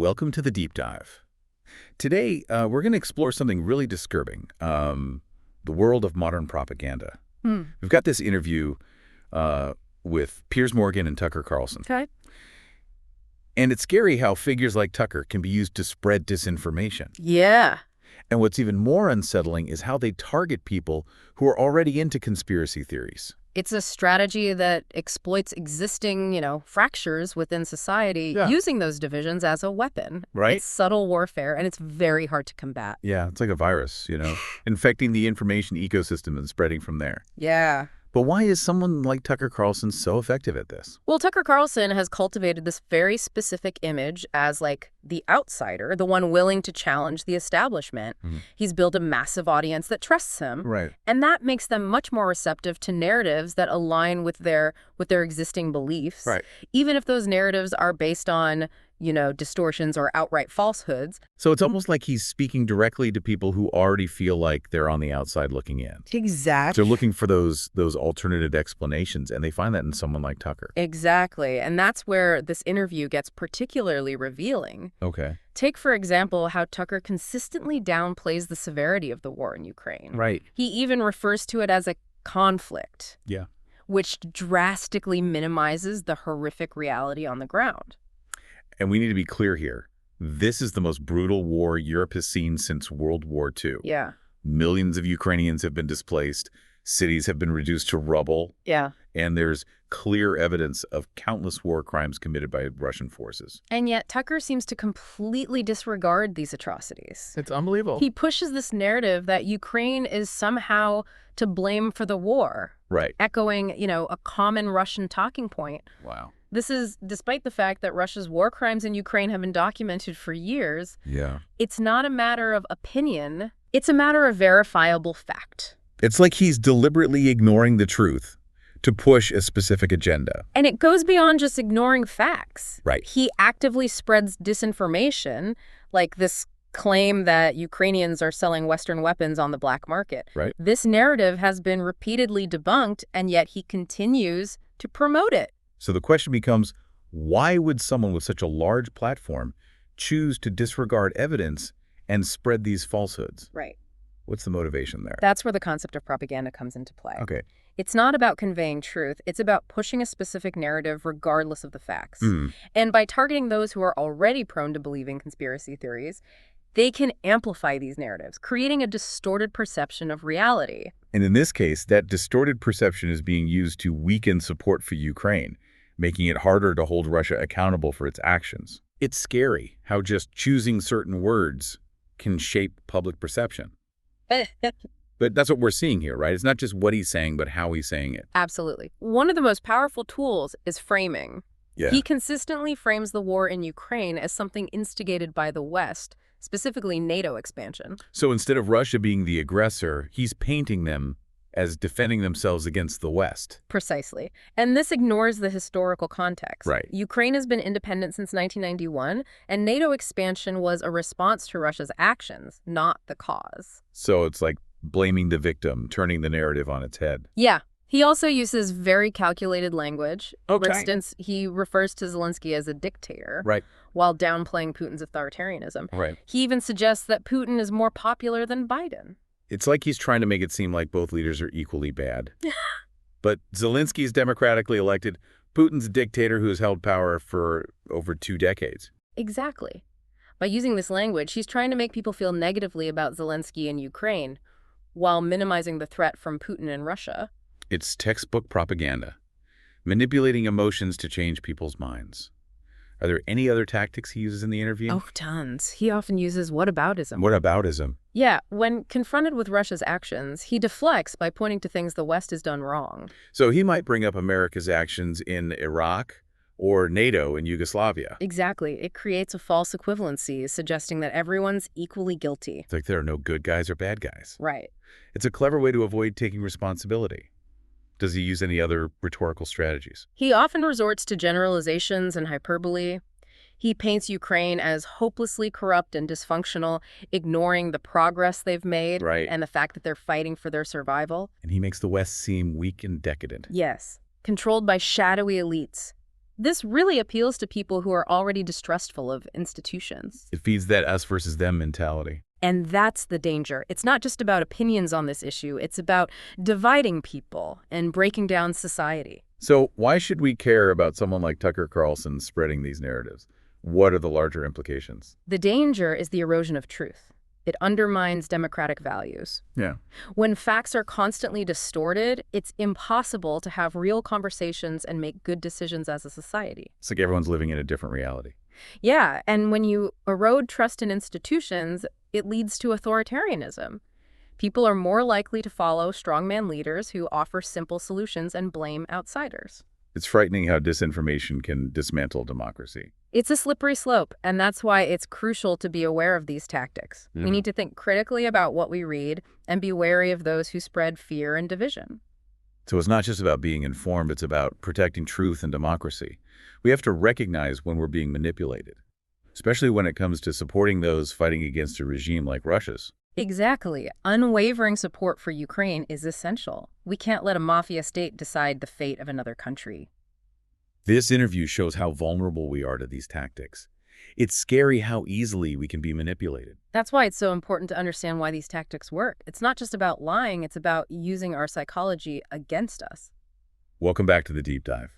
welcome to the Deep Dive. Today, we're going to explore something really disturbing, the world of modern propaganda. We've got this interview with Piers Morgan and Tucker Carlson. Okay. And it's scary how figures like Tucker can be used to spread disinformation. Yeah. And what's even more unsettling is how they target people who are already into conspiracy theories. It's a strategy that exploits existing, fractures within society, using those divisions as a weapon. Right. It's subtle warfare, and it's very hard to combat. Yeah, it's like a virus, infecting the information ecosystem and spreading from there. Yeah. But why is someone like Tucker Carlson so effective at this? Well, Tucker Carlson has cultivated this very specific image as, the outsider, the one willing to challenge the establishment. He's built a massive audience that trusts him. Right. And that makes them much more receptive to narratives that align with their existing beliefs. Right. Even if those narratives are based on, distortions or outright falsehoods. So it's almost like he's speaking directly to people who already feel like they're on the outside looking in. Exactly. They're looking for those alternative explanations, and they find that in someone like Tucker. Exactly. And that's where this interview gets particularly revealing. Okay. Take, for example, how Tucker consistently downplays the severity of the war in Ukraine. Right. He even refers to it as a conflict. Yeah. Which drastically minimizes the horrific reality on the ground. And we need to be clear here. This is the most brutal war Europe has seen since World War II. Yeah. Millions of Ukrainians have been displaced. Cities have been reduced to rubble. Yeah. And there's clear evidence of countless war crimes committed by Russian forces. And yet Tucker seems to completely disregard these atrocities. It's unbelievable. He pushes this narrative that Ukraine is somehow to blame for the war. Right. Echoing, a common Russian talking point. Wow. This is despite the fact that Russia's war crimes in Ukraine have been documented for years. Yeah. It's not a matter of opinion. It's a matter of verifiable fact. It's like he's deliberately ignoring the truth to push a specific agenda. And it goes beyond just ignoring facts. Right. He actively spreads disinformation, like this claim that Ukrainians are selling Western weapons on the black market. Right. This narrative has been repeatedly debunked, and yet he continues to promote it. So the question becomes, why would someone with such a large platform choose to disregard evidence and spread these falsehoods? Right. What's the motivation there? That's where the concept of propaganda comes into play. Okay. It's not about conveying truth. It's about pushing a specific narrative regardless of the facts. And by targeting those who are already prone to believing conspiracy theories, they can amplify these narratives, creating a distorted perception of reality. And in this case, that distorted perception is being used to weaken support for Ukraine, making it harder to hold Russia accountable for its actions. It's scary how just choosing certain words can shape public perception. But that's what we're seeing here, right? It's not just what he's saying, but how he's saying it. Absolutely. One of the most powerful tools is framing. Yeah. He consistently frames the war in Ukraine as something instigated by the West, specifically NATO expansion. So instead of Russia being the aggressor, he's painting them as defending themselves against the West. Precisely. And this ignores the historical context. Right. Ukraine has been independent since 1991, and NATO expansion was a response to Russia's actions, not the cause. So it's like blaming the victim, turning the narrative on its head. Yeah. He also uses very calculated language. Okay. For instance, he refers to Zelensky as a dictator. Right. While downplaying Putin's authoritarianism. Right. He even suggests that Putin is more popular than Biden. It's like he's trying to make it seem like both leaders are equally bad. But Zelensky's democratically elected, Putin's a dictator who has held power for over 2 decades. Exactly. By using this language, he's trying to make people feel negatively about Zelensky and Ukraine, while minimizing the threat from Putin and Russia. It's textbook propaganda, manipulating emotions to change people's minds. Are there any other tactics he uses in the interview? Oh, tons. He often uses whataboutism. Whataboutism? Yeah, when confronted with Russia's actions, he deflects by pointing to things the West has done wrong. So he might bring up America's actions in Iraq or NATO in Yugoslavia. Exactly. It creates a false equivalency, suggesting that everyone's equally guilty. It's like there are no good guys or bad guys. Right. It's a clever way to avoid taking responsibility. Does he use any other rhetorical strategies? He often resorts to generalizations and hyperbole. He paints Ukraine as hopelessly corrupt and dysfunctional, ignoring the progress they've made and the fact that they're fighting for their survival. And he makes the West seem weak and decadent. Yes, controlled by shadowy elites. This really appeals to people who are already distrustful of institutions. It feeds that us versus them mentality. And that's the danger. It's not just about opinions on this issue. It's about dividing people and breaking down society. So why should we care about someone like Tucker Carlson spreading these narratives? What are the larger implications? The danger is the erosion of truth. It undermines democratic values. Yeah. When facts are constantly distorted, it's impossible to have real conversations and make good decisions as a society. It's like everyone's living in a different reality. Yeah, and when you erode trust in institutions, it leads to authoritarianism. People are more likely to follow strongman leaders who offer simple solutions and blame outsiders. It's frightening how disinformation can dismantle democracy. It's a slippery slope, and that's why it's crucial to be aware of these tactics. We need to think critically about what we read and be wary of those who spread fear and division. So it's not just about being informed, it's about protecting truth and democracy. We have to recognize when we're being manipulated, especially when it comes to supporting those fighting against a regime like Russia's. Exactly. Unwavering support for Ukraine is essential. We can't let a mafia state decide the fate of another country. This interview shows how vulnerable we are to these tactics. It's scary how easily we can be manipulated. That's why it's so important to understand why these tactics work. It's not just about lying, it's about using our psychology against us. Welcome back to the Deep Dive.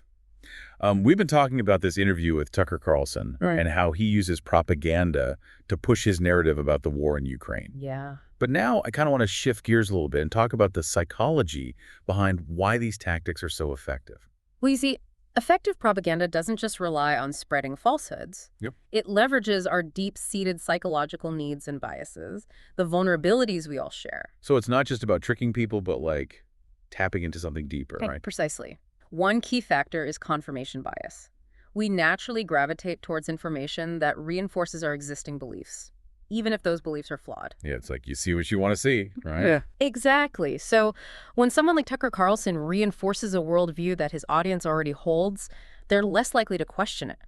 We've been talking about this interview with Tucker Carlson and how he uses propaganda to push his narrative about the war in Ukraine. Yeah. But now I kind of want to shift gears a little bit and talk about the psychology behind why these tactics are so effective. Well, you see, effective propaganda doesn't just rely on spreading falsehoods. Yep. It leverages our deep-seated psychological needs and biases, the vulnerabilities we all share. So it's not just about tricking people, but like tapping into something deeper, right? Precisely. One key factor is confirmation bias. We naturally gravitate towards information that reinforces our existing beliefs, even if those beliefs are flawed. Yeah, it's like you see what you want to see, right? Yeah. Exactly. So when someone like Tucker Carlson reinforces a worldview that his audience already holds, they're less likely to question it,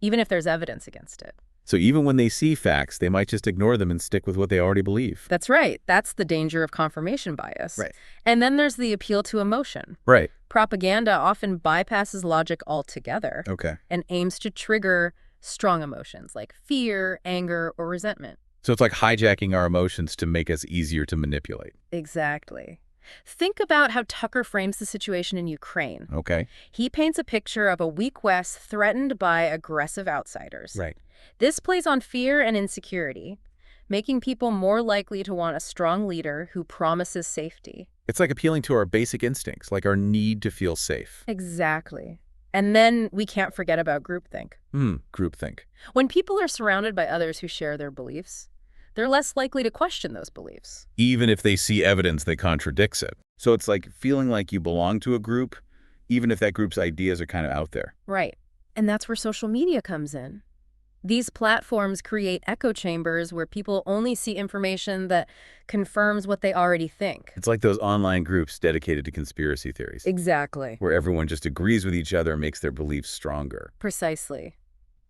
even if there's evidence against it. So even when they see facts, they might just ignore them and stick with what they already believe. That's right. That's the danger of confirmation bias. Right. And then there's the appeal to emotion. Right. Propaganda often bypasses logic altogether and aims to trigger strong emotions like fear, anger, or resentment. So it's like hijacking our emotions to make us easier to manipulate. Exactly. Think about how Tucker frames the situation in Ukraine. He paints a picture of a weak West threatened by aggressive outsiders. Right. This plays on fear and insecurity, making people more likely to want a strong leader who promises safety. It's like appealing to our basic instincts, like our need to feel safe. Exactly. And then we can't forget about groupthink. Groupthink. When people are surrounded by others who share their beliefs, they're less likely to question those beliefs. Even if they see evidence that contradicts it. So it's like feeling like you belong to a group, even if that group's ideas are kind of out there. Right. And that's where social media comes in. These platforms create echo chambers where people only see information that confirms what they already think. It's like those online groups dedicated to conspiracy theories. Exactly. Where everyone just agrees with each other and makes their beliefs stronger. Precisely.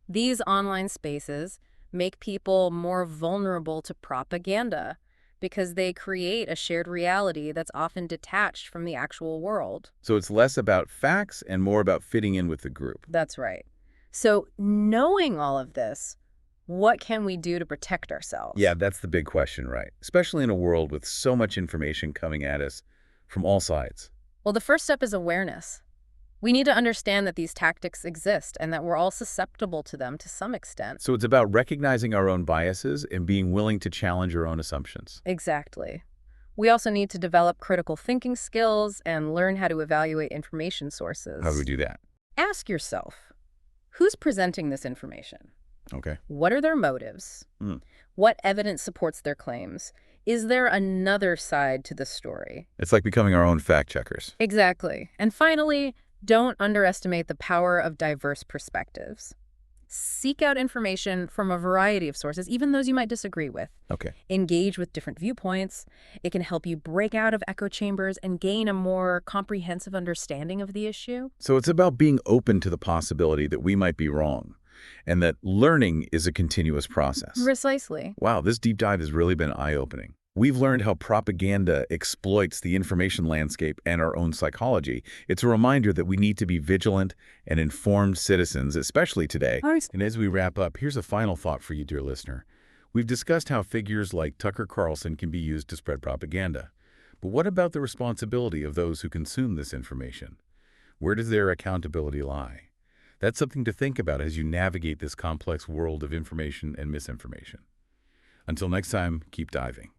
These online spaces make people more vulnerable to propaganda because they create a shared reality that's often detached from the actual world. So it's less about facts and more about fitting in with the group. That's right. So knowing all of this, what can we do to protect ourselves? Yeah, that's the big question, right? Especially in a world with so much information coming at us from all sides. Well, the first step is awareness. We need to understand that these tactics exist and that we're all susceptible to them to some extent. So it's about recognizing our own biases and being willing to challenge our own assumptions. Exactly. We also need to develop critical thinking skills and learn how to evaluate information sources. How do we do that? Ask yourself, who's presenting this information? What are their motives? What evidence supports their claims? Is there another side to the story? It's like becoming our own fact checkers. Exactly. And finally, don't underestimate the power of diverse perspectives. Seek out information from a variety of sources, even those you might disagree with. Engage with different viewpoints. It can help you break out of echo chambers and gain a more comprehensive understanding of the issue. So it's about being open to the possibility that we might be wrong and that learning is a continuous process. Precisely. Wow, this deep dive has really been eye-opening. We've learned how propaganda exploits the information landscape and our own psychology. It's a reminder that we need to be vigilant and informed citizens, especially today. Nice. And as we wrap up, here's a final thought for you, dear listener. We've discussed how figures like Tucker Carlson can be used to spread propaganda. But what about the responsibility of those who consume this information? Where does their accountability lie? That's something to think about as you navigate this complex world of information and misinformation. Until next time, keep diving.